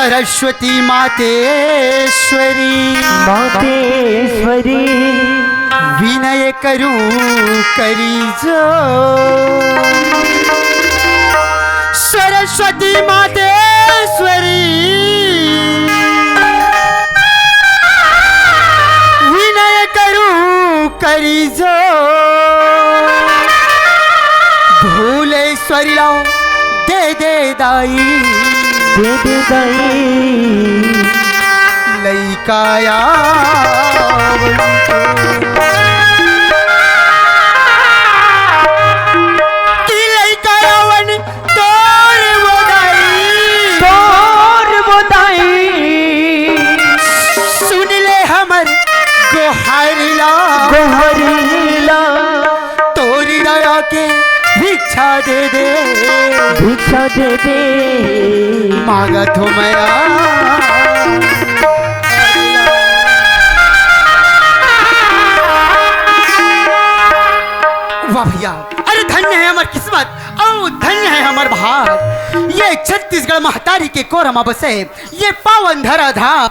सरस्वती मातेश्वरी मातेश्वरी विनय करूं करी जो सरस्वती मातेश्वरी विनय करूं करी जो भूलेश्वरी लाओ दे दे दाई लैकाया तोरी दया के भिक्षा दे दे मांगत हो मैं वाह भैया, अरे धन्य है हमार किस्मत और धन्य है हमार भाग। ये छत्तीसगढ़ महतारी के कोरमा बसे ये पावन धरा धाम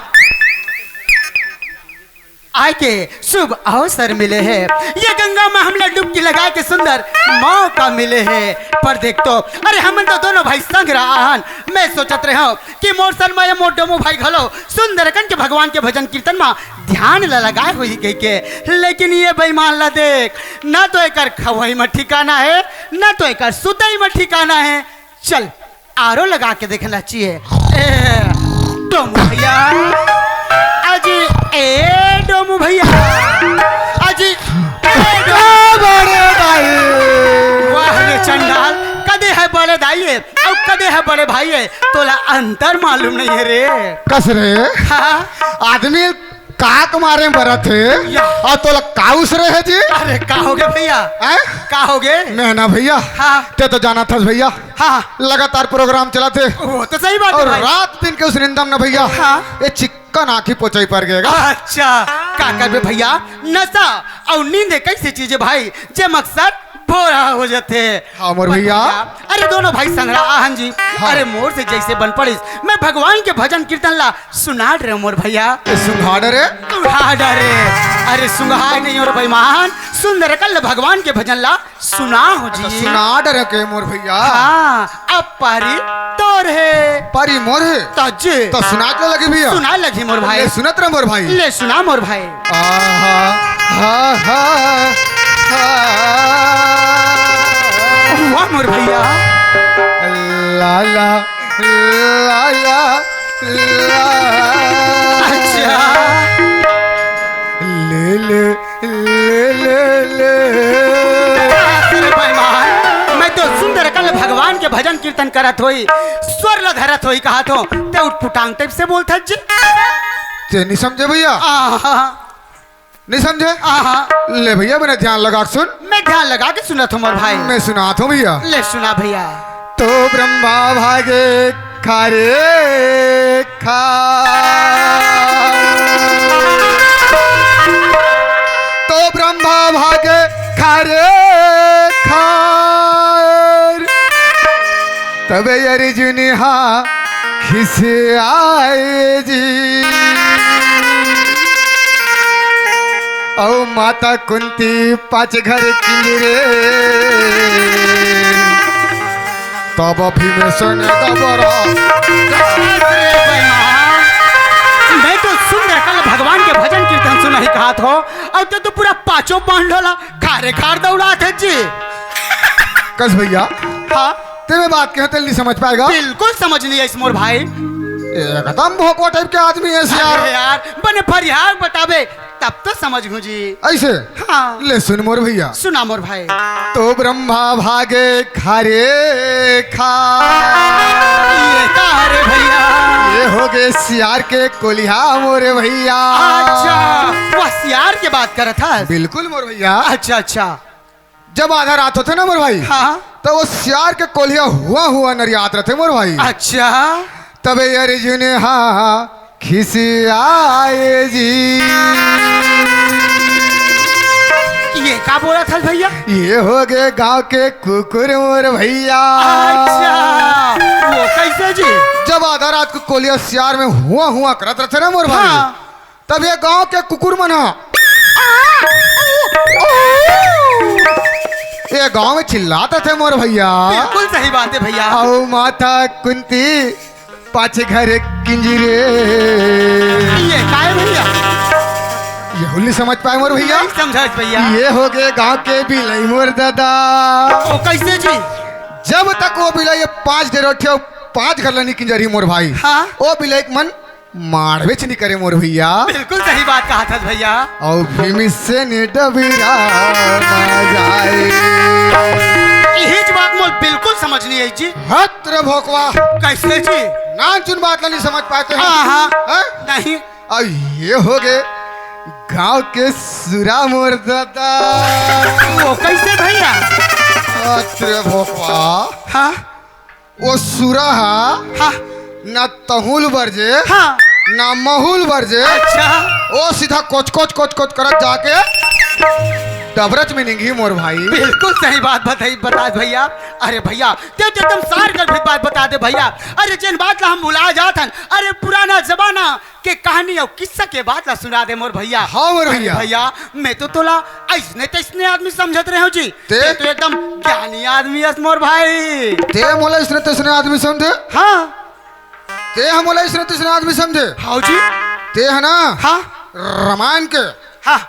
आय के शुभ अवसर मिले हैं। ये गंगा में हमने डुबकी लगा के सुंदर मौका मिले हैं। पर देख तो अरे हम तो दोनों भाई संग रहा मैं सोचत रहे हो कि मोर सन में मोर डोमो भाई घलो सुंदरकन के भगवान के भजन कीर्तन में ध्यान लगाए हुई गई के, लेकिन ये बेईमान ला देख ना तो एक खवई में ठिकाना है ना तो एक सुतई में ठिकाना है। चल आरो लगा के देखना चाहिए। डोमो भैया अजी डोमू भैया अजी बड़े भाई वाह रे चंडाल कदे है बड़े दाई और कदे है बड़े भाई तोला अंतर मालूम नहीं है रे। कस रे हाँ? आदमी काक मारे बरत है और तोला काउस रहे जी। अरे का हो गए भैया का हो गए ना भैया हाँ ते तो जाना था भैया हाँ लगातार प्रोग्राम चला थे वो तो सही बात और है रात दिन के उस निंदम ना भैया हाँ? ये चिक्कन आँखी पोचाई पर गएगा। अच्छा का कर भैया नशा और नींद कैसी चीज है भाई जे मकसद पूरा हो जाते। हाँ मोर भैया अरे दोनों भाई संगड़ा आहन जी हाँ। अरे मोर से जैसे बन पड़िस मैं भगवान के भजन कीर्तन ला सुना रहे मोर भैया सुंघाड़ रे अरे सुंघाड़ नहीं और बेईमान सुंदर कल भगवान के भजन ला सुना हो जी सुना डरे के मोर भैया हाँ अब पारी तोर है पारी मोर है तजे तो सुना के लगे भैया सुना लगी मोर भाई सुनत रहे मोर भाई ले सुना मोर भाई वाह मोर भैया ला ला ला ला ला अच्छा ले ले ले ले ले मैं तो सुंदर कल भगवान के भजन कीर्तन करत होई स्वर ल धरत होई कहा तो ते उठपुटांग टाइप से बोलता जी ते नहीं समझे भैया नहीं समझे ले भैया मैंने ध्यान लगा सुन मैं ध्यान लगा के सुना तुम्हार भाई मैं सुनाता हूँ भैया ले सुना भैया तो ब्रह्मा भागे खारे खा तो ब्रह्मा भागे खारे खार तबे अर्जुन हाँ खिसे आए जी औ माता कुंती पाँच घर की रे तब भीमेश्वर ने दबरा मैं तो सुंदर कल भगवान के भजन कीर्तन सुना ही कहा था अब तो पूरा पांचों पांडोला खारे खार दौड़ा थे जी। कस भैया हाँ तेरे बात के नहीं समझ पाएगा बिल्कुल समझ लिया इस मोर भाई एकदम भोकवा टाइप के आदमी है यार बने फरियाद बतावे तब तो समझ जी ऐसे हाँ ले सुन मोर भैया सुना मोर भाई तो ब्रह्मा भागे खारे खा ये रे भैया ये हो गए सियार के कोलिहा मोरे भैया। अच्छा वह सियार के बात कर था बिल्कुल मोर भैया। अच्छा अच्छा जब आधा रात होते ना मोर भाई हाँ तो वो सियार के कोलिया हुआ नरियात रहते मोर भाई। अच्छा तबे अर्जुन हाँ खिसियाए जी ये क्या बोला था भैया ये हो गए गांव के कुकुर मोर भैया। अच्छा वो कैसे जी जब आधा रात को कोलिया सियार में हुआ करत रहते ना मोर भाई। हाँ। तब ये गांव के कुकुर मना ये गांव में चिल्लाते थे मोर भैया। बिल्कुल सही बात है भैया। आओ माता कुंती पाछे घर किंजरे। ये का है भैया? ये हुल्ली समझ पाए मोर भैया? नहीं समझा भैया। ये हो गए गांव के बिलाई मोर दादा। ओ कैसे जी? जब तक वो बिलाई 5 डेर उठे 5 घर लनी किंजरी मोर भाई। हाँ। वो बिलाई के मन मारवेच नहीं करे मोर भैया। बिल्कुल सही बात कहा था भैया। और भीम से ने डबीरा जाए। यही बात मोर बिल्कुल समझ नहीं आई जी। हत्र भोकवा कैसे जी? ना चुन बात नहीं समझ पाते हैं। हाँ हाँ। हैं? नहीं। और ये हो गए गांव के सुरा मोर दादा। वो कैसे भैया? हत्र भोकवा हाँ वो सुरा हाँ ना तहुल बरजे हाँ। ना महूल बरजे। अच्छा। वो सीधा कोच करत जाके डबरच में निंगी मोर भाई। बिल्कुल सही बात बता भैया। अरे भैया ते तो एकदम सार कर भी बात बता दे भैया। अरे जिन बात ला हम भुला जात हन। अरे पुराना जमाना के कहानी और किस्सा के बात ला सुना दे मोर भैया। हाँ मोर अरे भैया। भैया मैं तो तोला ऐसने आदमी समझत रहे हो जी। ते? ते तो एकदम ज्ञानी आदमी है मोर भाई। ते मोला इसने तसने आदमी समझे। हाँ ते हम मोला इसने तसने आदमी समझे। हाँ जी। ते है ना हाँ रामायण के हाँ।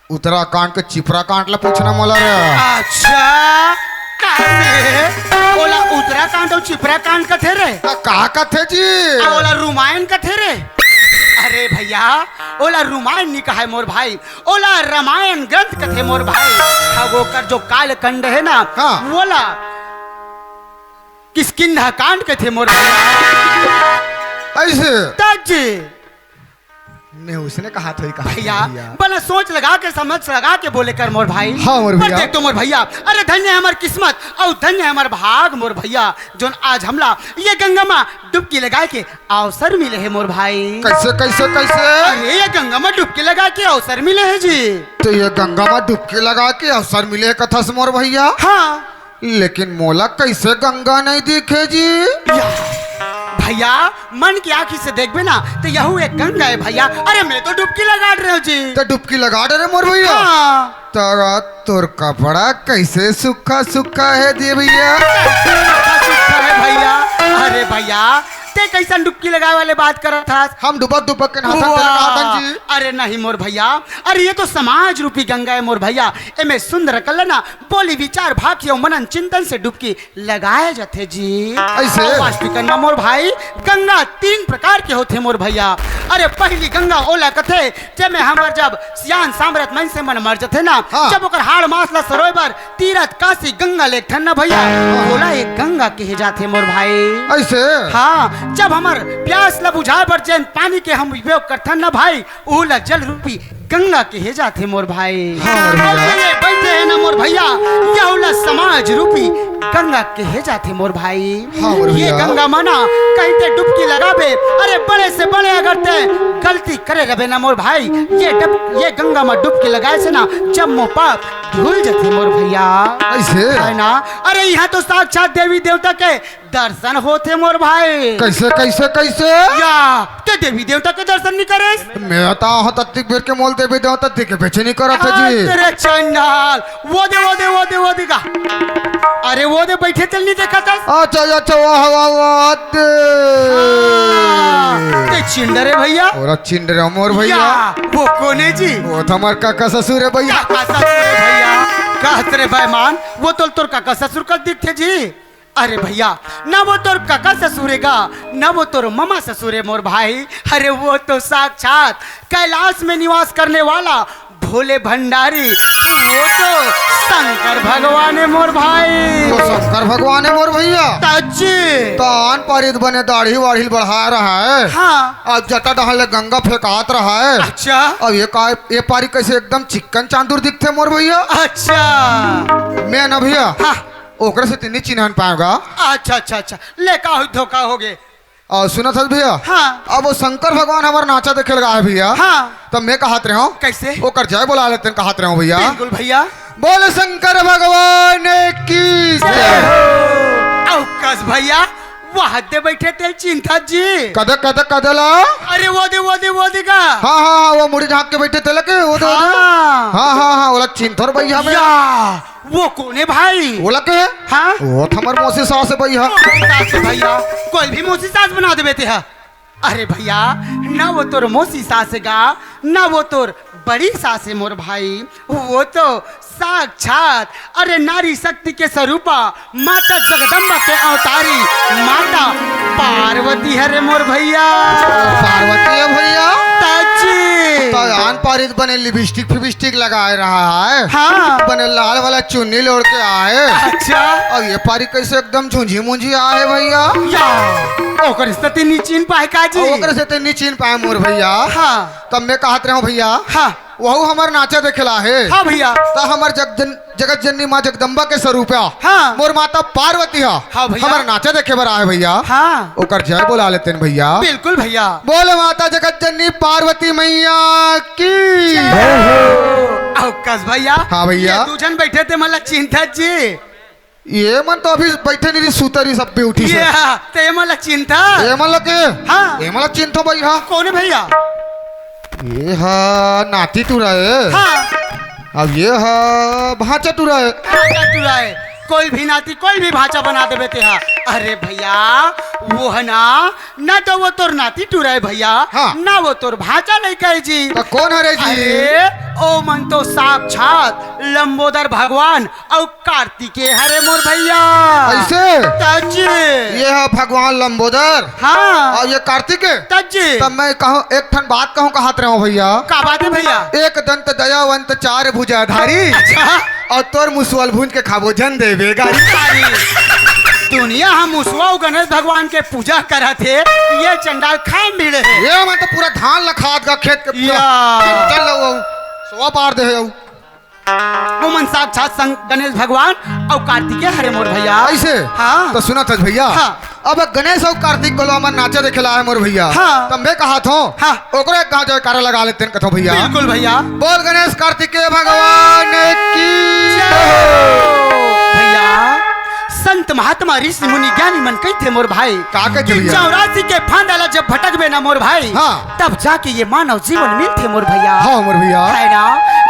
उत्तराखंड के चिपरा कांड ला पूछना मोला रे। अच्छा कैसे? ओला उत्तराखंड और चिपराखंड कथे रे? कहा का थे जी? ओला रामायण कथे रे? अरे भैया ओला रामायण नहीं कहा है मोर भाई। ओला रामायण ग्रंथ कथे मोर भाई। हाँ वो कर जो कालखंड है ना। हाँ। बोला किसकिंधा कांड कथे मोर भाई। ऐसे ताजी मैं उसने कहा था भैया बना सोच लगा के समझ लगा के बोले कर मोर भाई। हाँ मोर भैया। पर देख तो मोर भैया। अरे धन्य है हमार किस्मत और धन्य है हमार भाग मोर भैया जोन आज हमला ये गंगा माँ डुबकी लगा के अवसर मिले है मोर भाई। कैसे कैसे कैसे? अरे ये गंगा माँ डुबकी लगा के अवसर मिले है जी। तो ये गंगा में डुबकी लगा के अवसर मिले कथा से मोर भैया। हाँ लेकिन मोला कैसे गंगा नहीं दिखे जी? भैया मन की आंखी से देखबे ना तो यहू एक गंगा है भैया। अरे मैं तो डुबकी लगा रहे हो जी। तो डुबकी लगा दे रे मोर भैया। हाँ। तारा तोर कपड़ा कैसे सूखा है दे भैया। है भैया। अरे भैया ते कैसा डुबकी लगाए वाले बात कर रहा था? हम डुबक के नहाता तेरे नहातन जी। अरे नहीं मोर भैया। अरे ये तो समाज रूपी गंगा है मोर भैया। एमे सुंदर कलना बोली विचार भाग्य और मनन चिंतन से डुबकी लगाए जाते जी। ऐसे? वास्तविक मोर भाई गंगा 3 प्रकार के होते मोर भैया। अरे पहली गंगा ओला कथे जब हमार जब सियान सामरत मन से मन मर जथे ना। हाँ। जब ओकर हाड़ मासला सरोवर तीरथ काशी गंगा लेख ना भैया। ओला एक गंगा कहे जाते मोर भाई। ऐसे? हाँ जब हमार प्यास ला बुझाए पर जैन पानी के हम उपयोग करथन ना भाई उला जल रूपी गंगा कहे जाते मोर भाई। हाँ मोर भैया। और ये बैठे है ना मोर भैया यह उला समाज रूपी गंगा कहे जाते मोर भाई। हाँ मोर ये भैया। गंगा माना कहीं ते डुबकी लगाबे। अरे बड़े से बड़े अगर ते गलती करे रहे ना मोर भाई ये गंगा में डुबकी लगाए से ना जब मोह पाप धुल जाते मोर भैया। ऐसे? है ना। अरे यहाँ तो साक्षात देवी देवता के दर्शन होते मोर भाई। कैसे कैसे कैसे? या ते देवी देवता के दर्शन नहीं करे? मैं आता हूँ तत्तिक बेर के मोल देवी देवता के पीछे नहीं करा था जी। तेरे चंडाल वो दे का। अरे वो दे बैठे चल नहीं देखा था? अच्छा वाह ते चिंडर है भैया। और चिंडर मोर भैया। या, वो कोने जी? वो तो हमार काका ससुर है भैया। काका ससुर है भैया। कहत रे भाईमान वो तो तोर काका ससुर का दिखते जी। अरे भैया ना वो तोर काका ससुरेगा ना वो तोर मामा ससुरे मोर भाई। अरे वो तो साक्षात कैलाश में निवास करने वाला भोले भंडारी वो तो शंकर भगवान है मोर भाई। तो शंकर भगवान है मोर भैया। ताजी तान परित बने दाढ़ी वाढ़ी बढ़ा रहा है। हाँ। अब जटा डहल गंगा फेंकात रहा है। अच्छा अब ये पारी कैसे एकदम चिकन चांदूर दिखते मोर भैया। अच्छा। मैं ना भैया हाँ। ओकरे से तिन्नी चिन्हन पाएगा। अच्छा ले का हुई धोखा हो गए। और सुना था भैया। हाँ। अब वो शंकर भगवान हमारा नाचा देखे लगा है भैया। हाँ। तब मैं कहत रहा हूँ कैसे? वो कर जय बोला लेते हैं कहत रहा हूँ भैया। बिल्कुल भैया। बोल शंकर भगवान की जय हो। औकस भैया वहां दे बैठे तेल चिंता जी। कदला अरे वो दे का। हाँ हाँ हाँ वो मुड़ी झाँक के बैठे थे लगे वो दे हाँ हाँ हाँ हाँ बोला चिंथर भैया में या वो कौन है भाई? बोला के हाँ वो हमार मौसी सास है भैया। सास है भैया, कोई भी मौसी सास बना देवे थे। अरे भैया ना वो तोर मौसी सास गा ना वो तोर बड़ी सास है मोर भाई, वो तो साक्षात अरे नारी शक्ति के स्वरूपा माता जगदम्बा के अवतारी माता पार्वती है रे मोर भैया। पार्वती है भैया ताजी तो आन पारित बने लिपस्टिक फिबिस्टिक लगाए रहा है। हाँ बने लाल वाला चुन्नी लोड़ के आए। अच्छा और ये पारी कैसे एकदम झुंझी मुंझी आए भैया। या ओकर स्थिति नी चिन पाए काजी। ओकर से ते नीचिन पाए मोर भैया। हाँ तब मैं कहत रहा हूँ भैया हाँ वहु हमार नाचा देखेला है। हाँ भैया तो हमार जगत जननी माँ जगदम्बा के स्वरूप हाँ मोर माता पार्वती है। हाँ भैया। हमार नाचा देखे बर आए भैया। हाँ ओकर जय बोला लेते हैं भैया। बिल्कुल भैया। बोले माता जगत जननी पार्वती मैया की। अवकाश भैया। हाँ भैया। ये दूजन बैठे थे मतलब चिंता जी। ये मन तो अभी बैठे नहीं सुतरी सब पे उठी से। ये ते मतलब चिंता। ये मन के हाँ ये मन चिंतो भैया। कौन है भैया? ये हा नाती टूरा है। हाँ अब ये हा भाचा टूरा है। भाचा टुराए कोई भी नाती कोई भी भाचा बना देवे ते हा। अरे भैया वो है ना तो वो तोर नाती टुराए भैया। हाँ। ना वो तोर भाचा नहीं कहे जी। तो कौन है रे जी? अरे ओ मन तो साक्षात लंबोदर भगवान और कार्तिकेय हरे मोर भैया। ऐसे ताजी ये है भगवान लंबोदर हाँ और ये कार्तिक। ताजी तब मैं कहूँ एक ठन बात कहूँ कहत रहा हूँ भैया। का बात है भैया? एक दंत दयावंत चार भुजाधारी अच्छा और तोर मुसवल भूंज के खाबो जन देवे गारी। सारी दुनिया हम मुसवा गणेश भगवान के पूजा करा थे, ये चंडाल खाए मिले है। ये मैं तो पूरा धान लखात का खेत के या। चल लो सोवा पार दे है उमन साक्षात संग गणेश भगवान और कार्तिकेय हरे मोर भैया। ऐसे हाँ तो सुना था भैया। हाँ। अब गणेश और कार्तिक को हमार नाचा देखेला है मोर भैया। हाँ। तब मैं कहा था हाँ। ओकरे गांव जो कारा लगा लेते हैं कथो भैया। बिल्कुल भैया। बोल गणेश कार्तिकेय भगवान की भैया संत महात्मा ऋषि मुनि ज्ञानी मन कही थे मोर भाई का के कि भैया? 84 के फांदाला जब भटक बे ना मोर भाई हाँ। तब जाके ये मानव जीवन मिलते मोर भैया। हाँ मोर भैया। है ना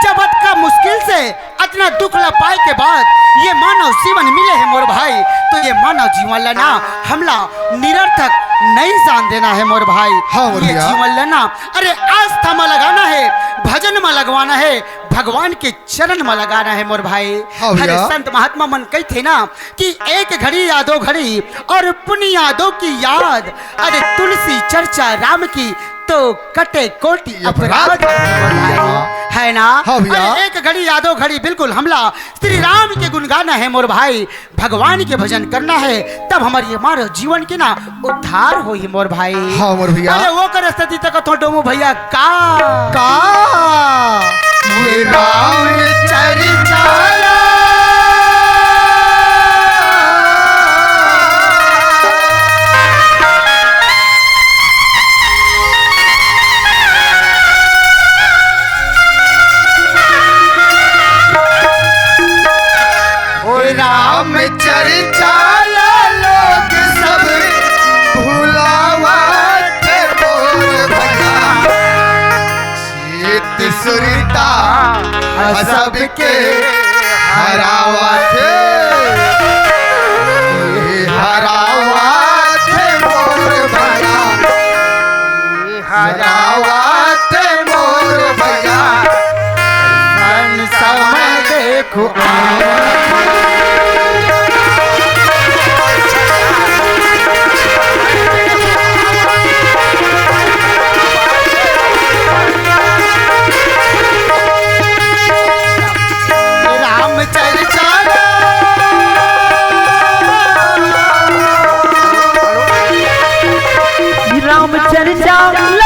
जब का मुश्किल से इतना दुख ला पाए के बाद ये मानव जीवन मिले है मोर भाई, तो ये मानव जीवन लेना हमला निरर्थक नहीं जान देना है मोर भाई। हाँ मोर ये भैया। जीवन लेना अरे आस्था में लगाना है, भजन में लगवाना है, भगवान के चरण में लगाना है मोर भाई। हाँ अरे भैया। संत महात्मा मन कही थे ना कि एक घड़ी या दो घड़ी और पुण्य यादों की याद, अरे तुलसी चर्चा राम की तो कटे कोटि अपराध है ना। हाँ भैया। अरे एक घड़ी यादो घड़ी बिल्कुल हमला श्री राम के गुण गाना है मोर भाई, भगवान के भजन करना है, तब हमारे ये मानव जीवन के ना उद्धार हो ही मोर भाई। हाँ मोर भैया। अरे वो कर स्थिति तक तो डोमो भैया का ये राम चरिता राम चर्चा लोग सब भुलावा थे मोर भैया। चित सुरता सबके हरावा थे हरावा थे मोर भैया। हरावा थे मोर भैया। समय देखो चर्चा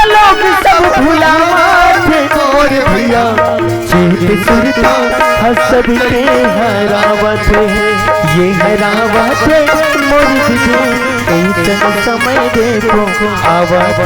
लोग सब भुलाते मोर भैया। चेत सुरता हसब के हरावत ये हरावत मोर दिखे कैसन समय देखो आवत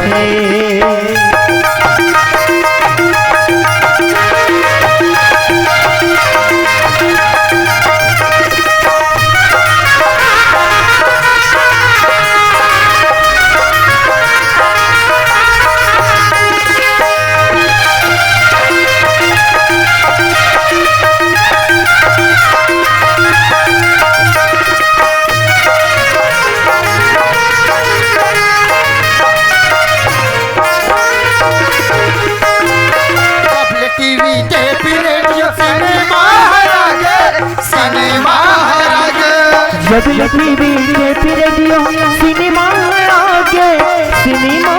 जब टीवी के फिर रेडियो सिनेमा आगे सिनेमा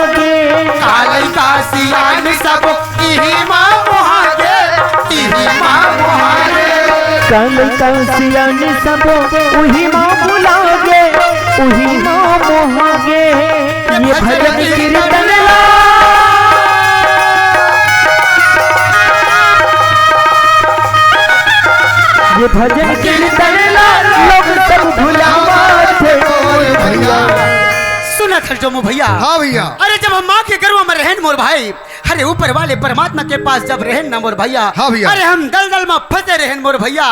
आगे काले का सियान सब इही माँ मोहागे इही माँ मोहागे कल सियान सब उही माँ बुलागे उही माँ मोहागे ये भजन कीर्तन ये भजन कीर्तन लोग सब भुलाते भैया सुना था जो मो भैया। हाँ भैया। अरे जब हम माँ के गर्भ में रहन मोर भाई, अरे ऊपर वाले परमात्मा के पास जब रहन ना मोर भैया, हाँ भैया। अरे हम दलदल में फंसे रहन मोर भैया,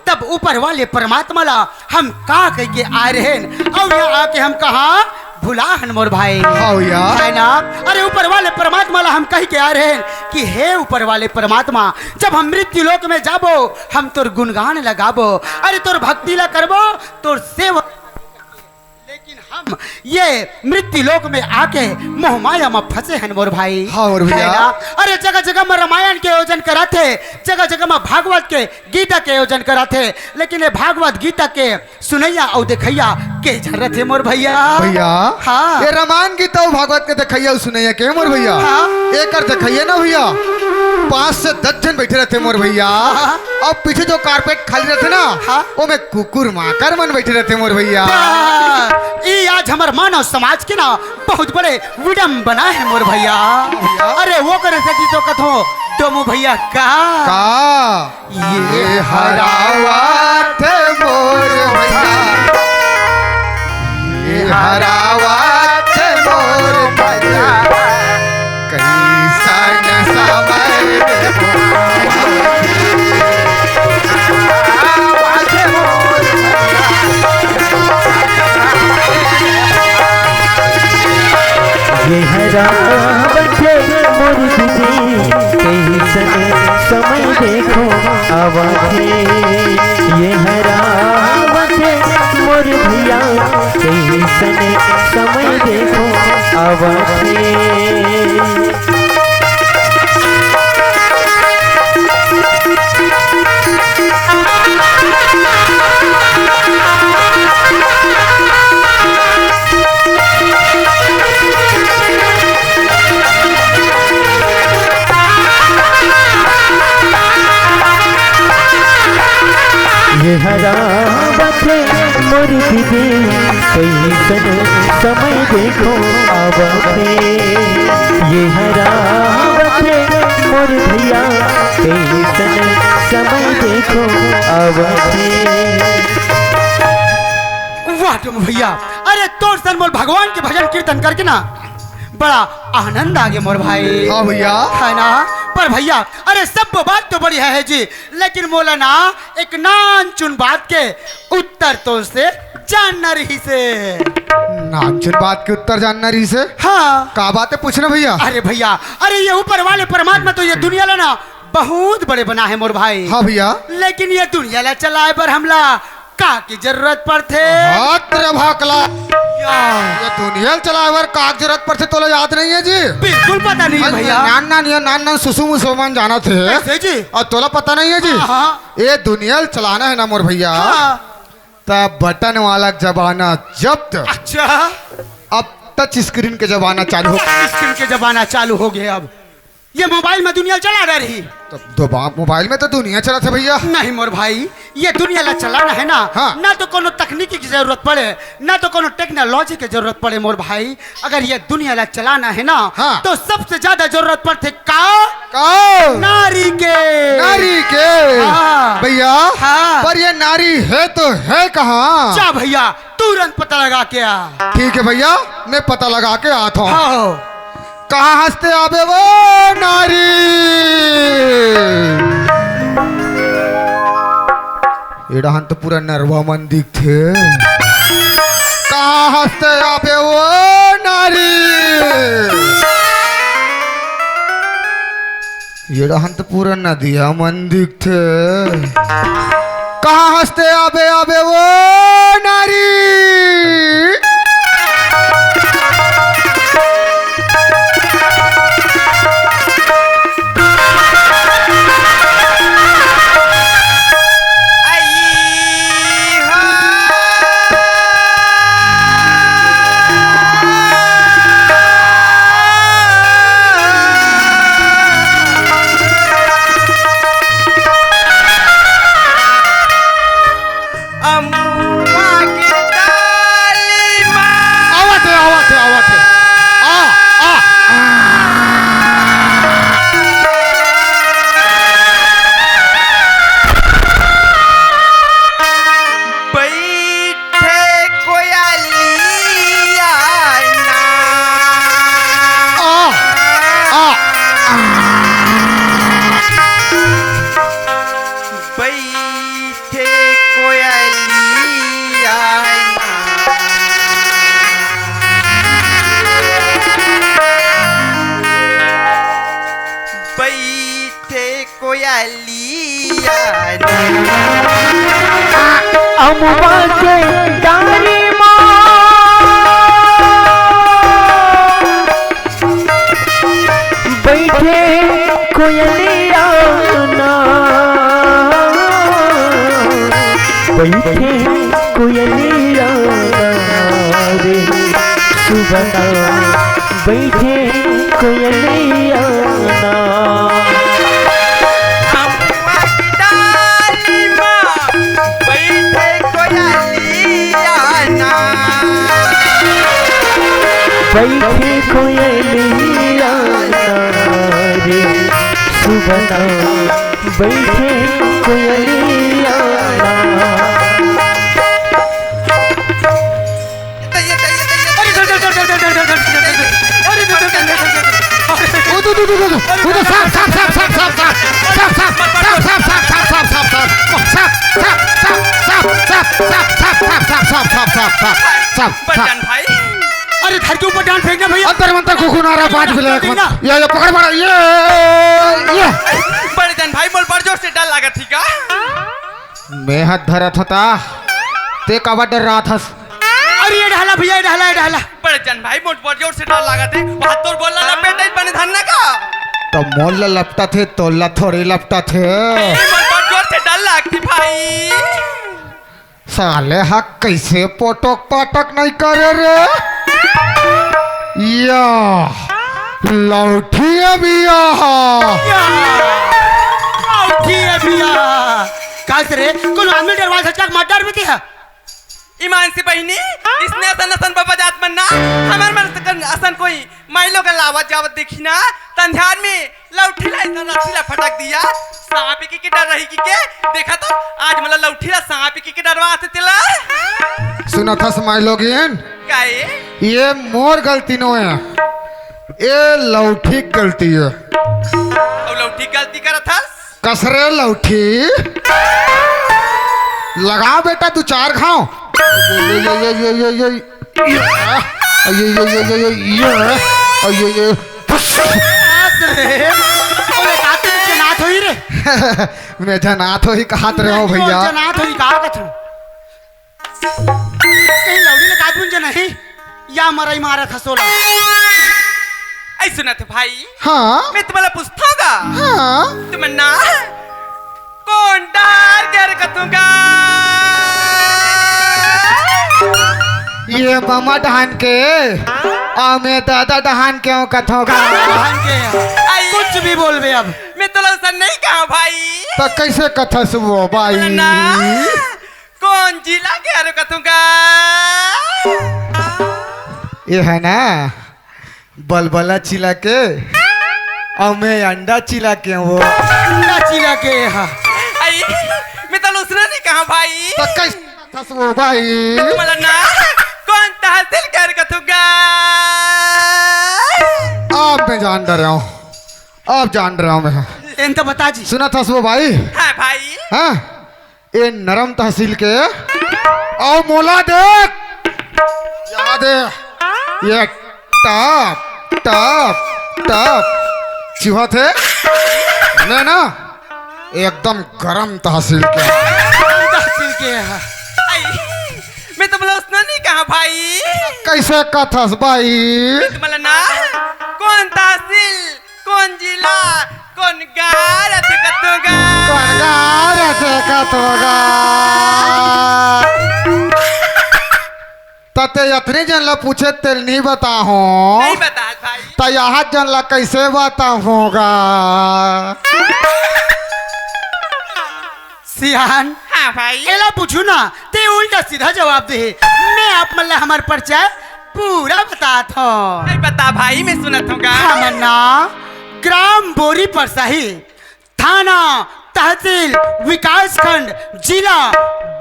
तब ऊपर वाले परमात्मा ला हम का कह के आए रहन और यहाँ आके हम कहा भुलाहन मोर भाई। हाँ भैया। है ना। अरे ऊपर वाले परमात्मा ला हम कह के आ रहे हैं कि हे ऊपर वाले परमात्मा, जब हम मृत्यु लोक में जाबो हम तोर गुणगान लगाबो, अरे तोर भक्ति ला करबो, तोर सेवा, लेकिन हम ये मृत्यु लोक में आके मोह माया में फंसे हैं मोर भाई। हाँ मोर भैया। है ना? अरे जगह जगह में रामायण के आयोजन कराते, जगह जगह में भागवत के गीता के आयोजन कराते, लेकिन ये भागवत गीता के सुनैया और देखैया के जरूरत है मोर भैया। भैया हाँ। ये रामायण गीता और भागवत के देखैया सुनैया के मोर भैया। हाँ। एक कर देखैया ना भैया 5 से 10 जन बैठे रहते मोर भैया। हाँ। और पीछे जो कारपेट खाली रहते ना, हाँ। वो में कुकुर माकर मन बैठे रहते मोर भैया। ये आज हमारे मानव समाज के ना बहुत बड़े विडम्बना है मोर भैया। अरे वो करे सकी तो कथो तो मो भैया का ये हरावत मोर भैया, ये हरावत मोर भैया, कैसन समय ये हरावत मोर दीदी कैसन समय देखो आवाज़े ये हरावत मोर भैया कैसन समय देखो आवाज़े ये हरावत मोर दीदी कैसन समय देखो आवाज़े ये हरावत मोर भैया कैसन समय देखो आवाज़े। वाह तुम भैया, अरे तोर सन मोर भगवान के भजन कीर्तन करके ना बड़ा आनंद आ गया मोर भाई। हाँ भैया। है ना। पर भैया अरे सब बात तो बढ़िया है जी, लेकिन मौलाना एक नान चुन बात के उत्तर तो से जानना रही से। नाचुन बात के उत्तर जानना रही से। हाँ का बात है पूछना भैया। अरे भैया, अरे ये ऊपर वाले परमात्मा तो ये दुनिया ला ना बहुत बड़े बना है मोर भाई। हाँ भैया। लेकिन ये दुनिया ला चलाए पर हमला का की जरूरत पड़ते। भाकला ये दुनिया चलावर का जरूरत पड़ते तो याद नहीं है जी। बिल्कुल पता नहीं है भैया। नान सुसु मुसलमान जाना थे कैसे जी? और तोला पता नहीं है जी। हाँ। ये दुनिया चलाना है ना मोर भैया। हाँ। तब बटन वाला जमाना जब्त, अच्छा अब टच स्क्रीन के जमाना चालू हो। स्क्रीन के जमाना चालू हो गया। अब ये मोबाइल में दुनिया चला रही। तो मोबाइल में तो दुनिया चला था भैया। नहीं मोर भाई, ये दुनिया ला चलाना है ना। हाँ। ना तो कोनो तकनीकी की जरूरत पड़े, ना तो कोनो टेक्नोलॉजी की जरूरत पड़े मोर भाई। अगर ये दुनिया ला चलाना है ना। हाँ। तो सबसे ज्यादा जरूरत पड़ते कौन? नारी के। नारी के। हाँ। भैया। हाँ। पर ये नारी है तो है कहाँ? जा भैया तुरंत पता लगा के आ। ठीक है भैया, मैं पता लगा के आता हूँ। हाँ। कहाँ हंसते आबे वो नारी? एड़ा हन तो पूरा नरवा मन दिखते। कहाँ हंसते आबे वो नारी? एड़ा हन तो पूरा नदिया मन दिखते। कहाँ हंसते आबे आबे वो नारी? कोयलिया अमुआ के डाली माँ बैठे कोयलिया ना बैठे कोयलिया रे सुबह बैठे कोयलिया ना बैठे कोयलिया रे सुबह बैठे कोयलिया भाई अरे घर के ऊपर डांट फेंकना भैया अंतर मंतर खुखुन आ रहा 5 मिले ये पकड़ पड़ा ये बड़े जन भाई मोल पर जोर से डर लगा ठीक है मैं हाथ धरत होता ते कब डर रहा था अरे ये ढाला भैया ये ढाला बड़े जन भाई मोल पर जोर से डर लगा थे वहां तोर बोलना लपेटे बने धन्ना का तो मोल लपटा थे तोला थोड़ी लपटा थे मोल पर जोर से डर लगती भाई साले हक कैसे पोटक पाटक नहीं करे रे या लौठी अबिया रे कौन आदमी डरवा सकता मटर में दिया ईमान से बहनी इसने असन असन बाबा जात मन्ना हमार मन असन कोई माइलो का लावत जावत देखी ना तंध्यान में लौठी ला इतना रसीला फटक दिया सांप की डर रही की के देखा तो आज मतलब लौठी ला सांप की डरवा आते तिला सुना था समाज लोगिन काए ये मोर गलती नो है ये लौठी गलती है और लौठी गलती करत था कसरे लौठी लगा बेटा तू 4 खाओ मैं जनाथ हो ही कहत रहे हो भैया जनाथ हो ही कहा कथू कहीं लौड़ी ने काट बुंज नहीं या मरई मारा था सोला ऐ सुना थे भाई हाँ मैं तुम्हारा पूछतागा हाँ तुम ना कौन डार कर कतूंगा ये मामा डहान के और मैं दादा डहान क्यों कथोगा कुछ भी बोल बे अब मैं तो लौसन नहीं कहा भाई तो कैसे कथस वो भाई ना कौन जिला के अरे कथूंगा ये है ना बलबला चिला के और मैं अंडा चिला के वो अंडा चिला के हाँ आई मैं तो लौसन नहीं कहा भाई तो कैसे कथस वो भाई मतलब ना कौन तहसील कर कथूंगा अब मैं जान रहा हूँ अब जान रहा हूँ मैं इन तो बता जी सुना था वो भाई हाँ भाई हाँ ये नरम तहसील के और मोला देख याद है ये टप टप टप चूहा थे मैं ना एकदम गरम तहसील के मैं तो बोला उसने नहीं कहा भाई कैसे कथस भाई मतलब ना कौन तहसील कौन जिला कौन गार कतोगा तते यतनी जन ला पूछे तेल नहीं बता हो नहीं बता भाई तो यहाँ जन ला कैसे बता होगा सियान हाँ भाई एला पूछू ना ते उल्टा सीधा जवाब दे मैं आप मल्ला हमार परिचय पूरा बतात हूँ नहीं बता भाई मैं सुनत हूँगा हमन्ना ग्राम बोरी परसाही थाना तहसील विकास खंड जिला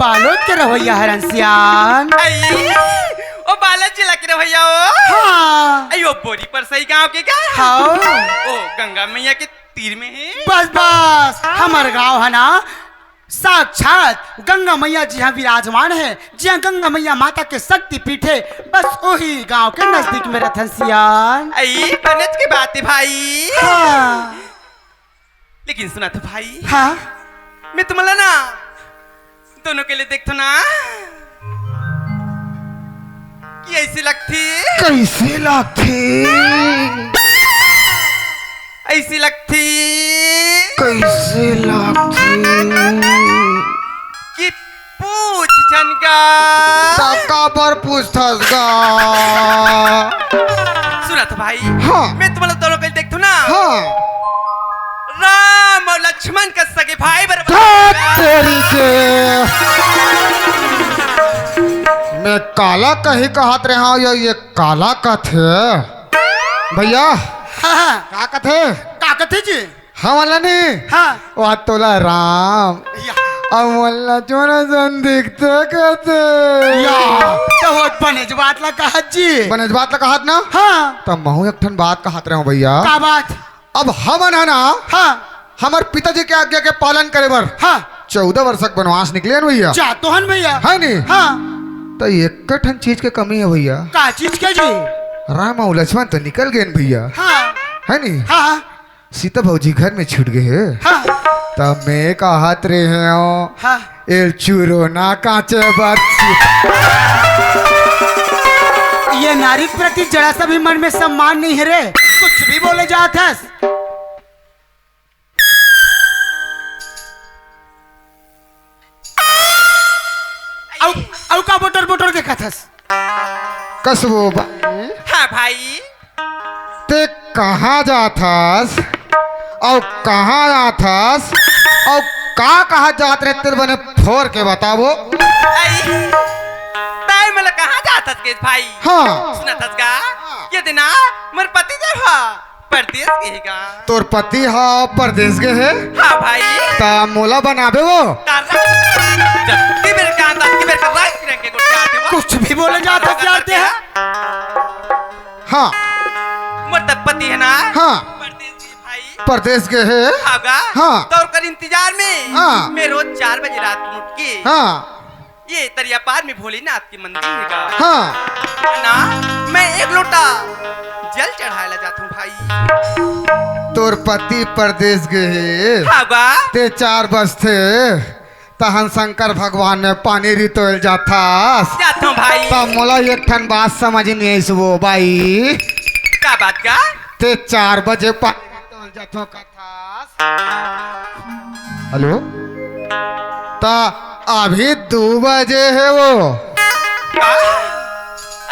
बालोद के रवैया हरनसियान ओ बालोद जिला के रवैया हाँ अयो बोरी परसाही गांव के क्या हाँ ओ गंगा मैया के तीर में है बस बस हमार गांव है ना साक्षात गंगा मैया जी यहाँ विराजमान है जहाँ गंगा मैया माता के शक्ति पीठ है बस वही गांव के नजदीक में रथनसियान आई बनच की बात है भाई हाँ। लेकिन सुना तो भाई, हाँ मैं तुम्हाला ना दोनों के लिए देखतो ना कि ऐसी लगती, कैसे लगती, ऐसी लगती कैसे लगती कि पूछ जनका टका पर पूछथस गा। सुना तो भाई, हाँ। मैं तुम्हाला दोनों के लिए देखतो ना, हाँ राम और लक्ष्मण का सगे भाई धत बराबर। तेरी के मैं काला कहीं कहत रहा हूँ, ये काला कथे भैया, हाँ का कथे का कथे जी? हाँ वाला नहीं, हाँ वह तोला राम या अब वाला चोरा सन दिखते कहते तो होत बने जो बात ला कहा जी। बनज बात कहत ना, हाँ तब महू एक ठन बात कहत रहा हूँ भैया। का बात? अब हमन है ना, हाँ हमार पिताजी के आज्ञा के पालन करे बर हाँ 14 वर्षक वनवास निकले हैं भैया, जा तो हन भैया। है नी? हाँ तो एक ठन चीज के कमी है भैया, का चीज के जी? राम और लक्ष्मण तो निकल गए भैया, हाँ है नी? हाँ सीता भौजी घर में छूट गए हैं। हाँ तब मैं कहत रहे हो हाँ एल चूरो ना काचे बच्ची, ये नारी के प्रति जरा सा भी मन में सम्मान नहीं है रे, कुछ भी बोले जात हस। औ का बोटर बोटर देखा थस। कसबो हाँ भाई, ते कहाँ जाथस और कहाँ आथस और का कहा जात रहे तेरे बने फोर के बतावो। ताई मला कहाँ जाता के भाई? हाँ सुना था का ये दिना मर पति देव परदेश गएगा। तोर पति हा परदेश गए है, हाँ भाई, ता मोला बनाबे वो जबकि मेरे कहाँ था कि मेरे का रंग के गुट आते वो कुछ भी बोले जात हस जाते हैं। हाँ मर तब पति है ना, हाँ परदेश गए भाई, परदेश गए है, होगा हाँ। तो कर इंतजार में हाँ। मैं रोज 4 बजे रात को उठ के हाँ ये तरिया पार में भोलेनाथ के मंदिर में का हाँ ना मैं 1 लोटा जल चढ़ाया जाता हूँ भाई। तोर पति परदेश गए होगा ते 4 बजते तहन शंकर भगवान ने पानी रितोल जाथास, जाता हूँ भाई। तब मोला एक ठन बात समझ नहीं आई वो बाई, क्या बात का? ते 4 बजे पानी रितोल जाथो कथास। हेलो ता अभी 2 बजे है वो। क्या?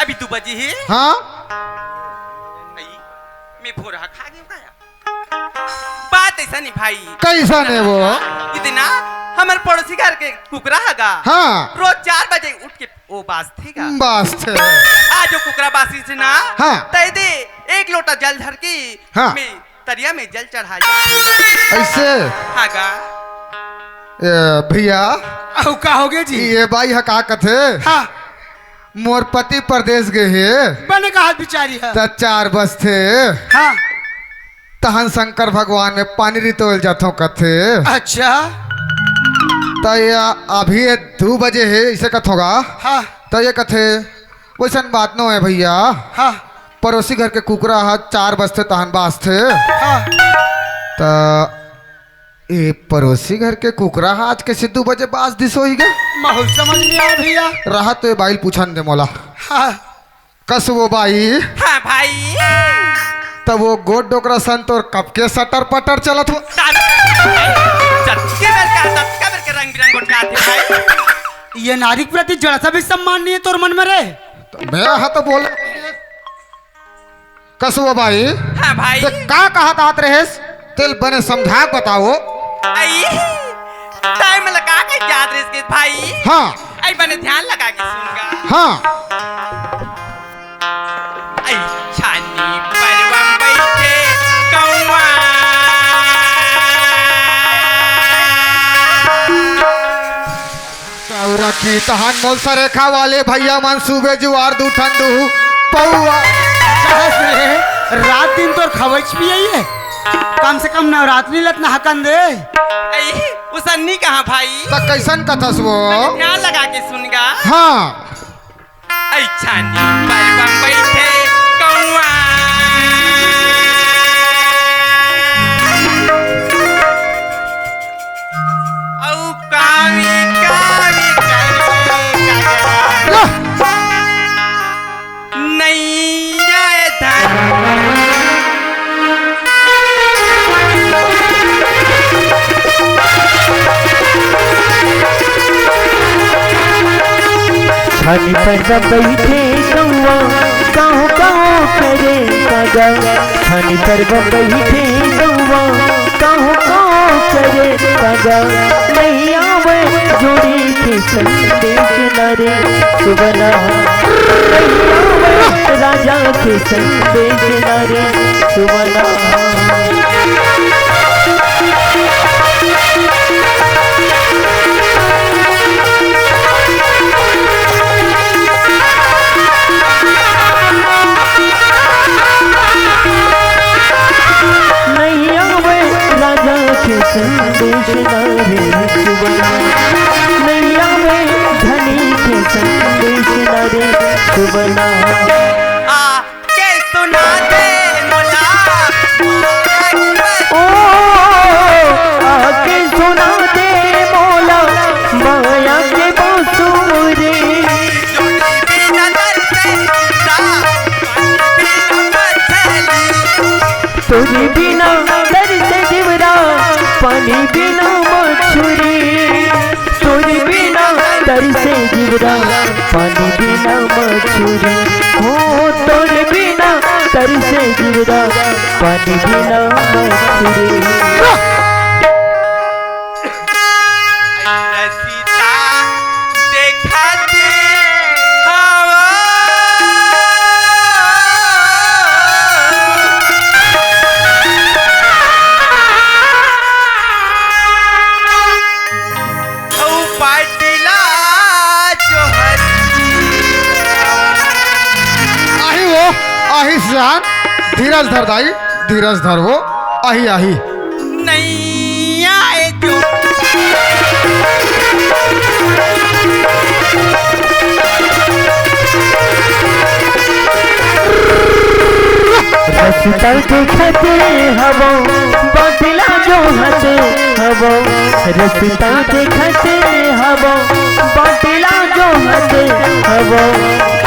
अभी 2 बजे है? हाँ नहीं, मैं भोरा खा गया क्या? बात ऐसा नहीं भाई, कैसा ने वो। इतना हमारे पड़ोसी घर के कुकरा हगा हाँ रोज 4 बजे उठ के वो बाजतेगा। बस थे आज जो कुकरा बासी से ना हाँ। तय दे 1 लोटा जल धर के हाँ। मैं तरिया में जल चढ़ा जाता ऐसे हागा। भैया औ का हो गए जी? ये बाई हका कथे हाँ मोर पति परदेश गए है, बने का हाथ बिचारी है। त 4 बजते हाँ तहन शंकर भगवान में पानी रितोल जाथो कथे, अच्छा त ये अभी 2 बजे है इसे कथोगा। हाँ तो ये कथे वैसन बात न है भैया, हाँ पड़ोसी घर के कुकरा हा 4 बजते तहन बाजते, हाँ त ये पड़ोसी घर के कुकरा हा आज कैसे 2 बजे बाज दिस हो ही गए। माहौल समझ नहीं आया भैया। रहा तो ये बाइल पूछन दे मोला, हाँ कस वो बाई हाँ भाई, तब वो गोड डोकरा संत और कब के सटर पटर चलत हो। रंग बिरंग गुट आते भाई। ये नारी के प्रति जरा सा भी सम्मान नहीं है तोर मन में रे। तो मैं हाँ तो बोल कस वो बाई हाँ भाई, ते का कहा तात रहेस तेल बने समझा बताओ। आई टाइम लगा के याद रहे इसके भाई। हाँ आई बने ध्यान लगा के सुनगा। हाँ आई छानी परवम बैठे कौवा चौरा की तहन मोल सरेखा वाले भैया मंसूबे जुआर दू ठंडू पौआ कहस रे रात दिन तोर खवच भी आई है, कम से कम नवरात्रि लत ना हकन दे। आई उसन्नी कहाँ भाई? तो कैसन कथस वो। ध्यान लगा के सुनगा। हाँ आई छानी परवम बैठे कौवा आए धान छानी पर बैठे गौआ काहू काहू करे कागा छानी पर बैठे गौआ काहू काहू करे कागा नहीं आवे जोड़ी के संदेश नरे सुबना नहीं आवे राजा के संदेश नरे सुबना संदेश नारे सुबना नैया में धनी के संदेश नारे सुबना आ के सुना दे मोला ओ आके सुना दे मोला माया के बांसुरी जोड़ी बिना दर से तुझे बिना दर से जीवरा पानी बिना मछुरी तुझे बिना दर से जीवरा पानी बिना मछुरी हो तोरे बिना दर से जीवरा पानी बिना मछुरी सीता देखा दे हवा ओ पाटिला जो आही वो आही जान धीरज धर दाई धीरज धर वो आही आही नहीं आए जो रस्ता देखते हवो बाटिला जो हते हवो रस्ता देखते हवो बाटिला जो हते हवो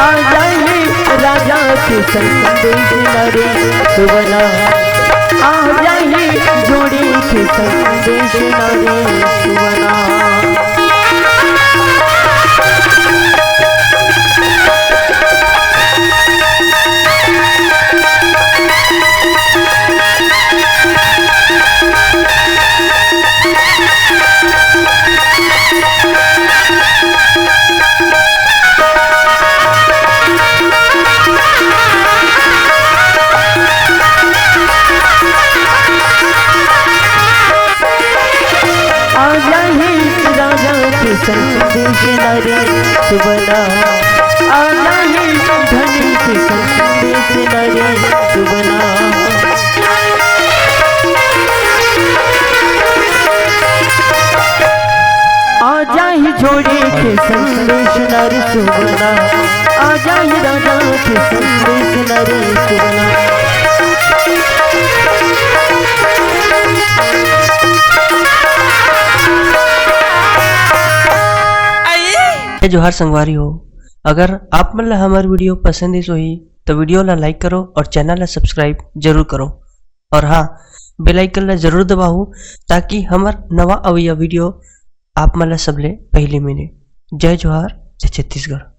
आ जाए राजा के संदेश नरे सुबना आ जाए जोड़ी के संदेश नरे सुबना संदेश नरे सुबना आना है धनी के संदेश नरे सुबना आजा ही जोड़ी के संदेश नरे सुबना आजा ही राजा के संदेश नरे सुबना जोहार संगवारी हो अगर आप मन ला हमार वीडियो पसंद है सोही तो वीडियो ला लाइक करो और चैनल ला सब्सक्राइब जरूर करो और हाँ बेल आइकन ला जरूर दबाओ ताकि हमार नवा अवैया वीडियो आप मन ला सबले पहले मिले। जय जोहार जय छत्तीसगढ़।